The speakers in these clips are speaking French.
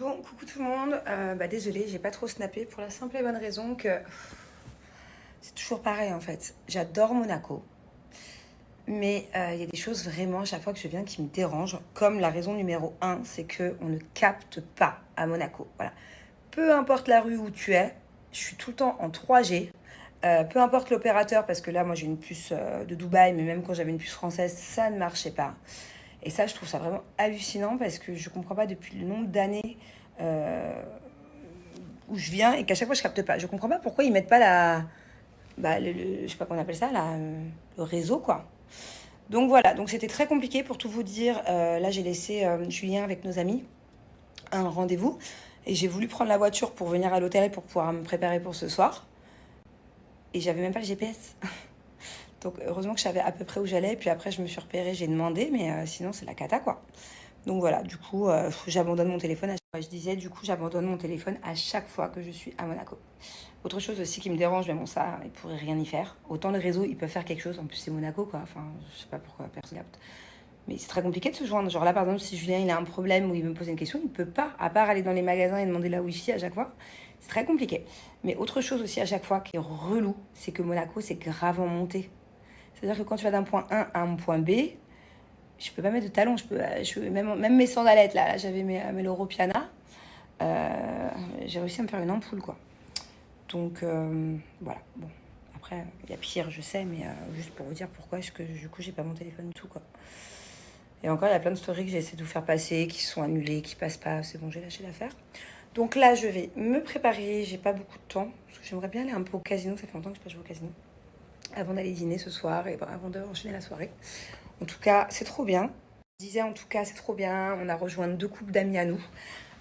Bon, coucou tout le monde. Désolée, j'ai pas trop snappé pour la simple et bonne raison que c'est toujours pareil en fait. J'adore Monaco, mais il y a des choses vraiment à chaque fois que je viens qui me dérangent. Comme la raison numéro un, c'est que on ne capte pas à Monaco. Voilà. Peu importe la rue où tu es, je suis tout le temps en 3G. Peu importe l'opérateur, parce que là, moi j'ai une puce de Dubaï, mais même quand j'avais une puce française, ça ne marchait pas. Et ça, je trouve ça vraiment hallucinant parce que je comprends pas depuis le nombre d'années euh, où je viens et qu'à chaque fois je capte pas. Je comprends pas pourquoi ils mettent pas je sais pas comment on appelle ça, le réseau quoi. Donc voilà, donc c'était très compliqué pour tout vous dire. Là, j'ai laissé Julien avec nos amis un rendez-vous et j'ai voulu prendre la voiture pour venir à l'hôtel pour pouvoir me préparer pour ce soir. Et j'avais même pas le GPS. Donc heureusement que je savais à peu près où j'allais. Puis après, je me suis repérée, j'ai demandé, mais sinon c'est la cata quoi. Donc voilà, du coup, j'abandonne mon téléphone à chaque fois. Je disais, du coup, j'abandonne mon téléphone à chaque fois que je suis à Monaco. Autre chose aussi qui me dérange, mais bon, ça, ils pourraient rien y faire. Autant le réseau, ils peuvent faire quelque chose. En plus, c'est Monaco, quoi. Enfin, je sais pas pourquoi personne capte. Mais c'est très compliqué de se joindre. Genre là, par exemple, si Julien, il a un problème ou il veut me poser une question, il peut pas, à part aller dans les magasins et demander la Wi-Fi à chaque fois. C'est très compliqué. Mais autre chose aussi à chaque fois qui est relou, c'est que Monaco, c'est grave en montée. C'est-à-dire que quand tu vas d'un point 1 à un point B, je peux pas mettre de talons, même mes sandalettes là j'avais mes Loro Piana, j'ai réussi à me faire une ampoule quoi. Donc voilà, bon. Après, il y a pire, je sais, mais juste pour vous dire pourquoi est-ce que du coup j'ai pas mon téléphone du tout quoi. Et encore, il y a plein de stories que j'ai essayé de vous faire passer, qui sont annulées, qui passent pas, c'est bon, j'ai lâché l'affaire. Donc là, je vais me préparer, j'ai pas beaucoup de temps, parce que j'aimerais bien aller un peu au casino, ça fait longtemps que je pas joué au casino, avant d'aller dîner ce soir et avant d'enchaîner la soirée. En tout cas, c'est trop bien. Je disais en tout cas, c'est trop bien. On a rejoint deux couples d'amis à nous.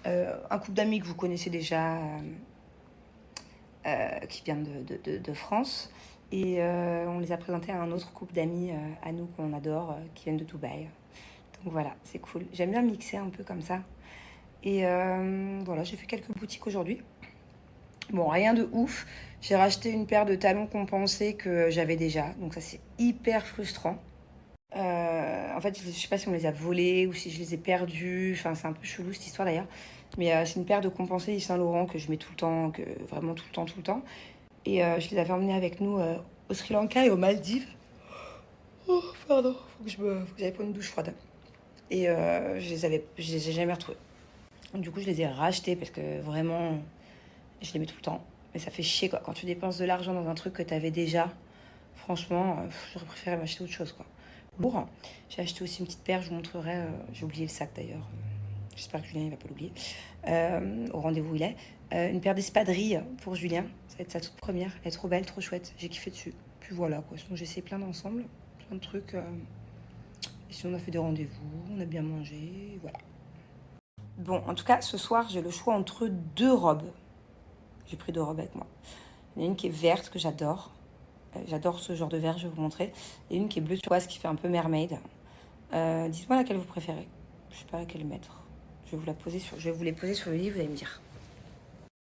Un couple d'amis que vous connaissez déjà, qui vient de France. Et on les a présentés à un autre couple d'amis à nous qu'on adore, qui viennent de Dubaï. Donc voilà, c'est cool. J'aime bien mixer un peu comme ça. Et voilà, j'ai fait quelques boutiques aujourd'hui. Bon, rien de ouf. J'ai racheté une paire de talons compensés que j'avais déjà. Donc ça, c'est hyper frustrant. En fait, je sais pas si on les a volés ou si je les ai perdus. Enfin, c'est un peu chelou cette histoire d'ailleurs. Mais c'est une paire de compensés Yves Saint Laurent que je mets tout le temps, que vraiment tout le temps, tout le temps. Et je les avais emmenés avec nous au Sri Lanka et aux Maldives. Oh, pardon, faut que j'aille prendre une douche froide. Et je les ai jamais retrouvés. Du coup, je les ai rachetés parce que vraiment, je les mets tout le temps. Mais ça fait chier quoi. Quand tu dépenses de l'argent dans un truc que tu avais déjà, franchement, j'aurais préféré m'acheter autre chose quoi. Lourd. J'ai acheté aussi une petite paire, je vous montrerai. J'ai oublié le sac d'ailleurs. J'espère que Julien il va pas l'oublier. Au rendez-vous il est. Une paire d'espadrilles pour Julien. Ça va être sa toute première. Elle est trop belle, trop chouette. J'ai kiffé dessus. Puis voilà quoi. Sinon j'ai essayé plein d'ensemble, plein de trucs. Et sinon on a fait des rendez-vous, on a bien mangé. Voilà. Bon, en tout cas, ce soir j'ai le choix entre deux robes. J'ai pris deux robes avec moi. Il y en a une qui est verte que j'adore. J'adore ce genre de vert, je vais vous montrer. Et une qui est bleu turquoise qui fait un peu mermaid. Dites-moi laquelle vous préférez. Je sais pas laquelle mettre. Je vais vous les poser sur le lit, vous allez me dire.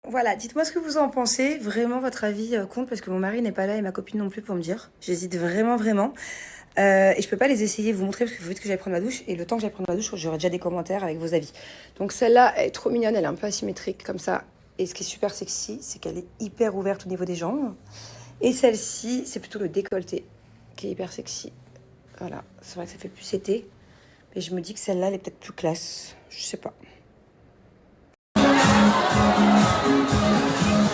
Voilà, dites-moi ce que vous en pensez. Vraiment, votre avis compte parce que mon mari n'est pas là et ma copine non plus pour me dire. J'hésite vraiment, vraiment. Et je peux pas les essayer, vous montrer parce que vous vite que j'aille prendre ma douche. Et le temps que j'aille prendre ma douche, j'aurai déjà des commentaires avec vos avis. Donc celle-là, elle est trop mignonne, elle est un peu asymétrique comme ça. Et ce qui est super sexy, c'est qu'elle est hyper ouverte au niveau des jambes. Et celle-ci, c'est plutôt le décolleté qui est hyper sexy. Voilà, c'est vrai que ça fait plus été. Mais je me dis que celle-là, elle est peut-être plus classe. Je sais pas.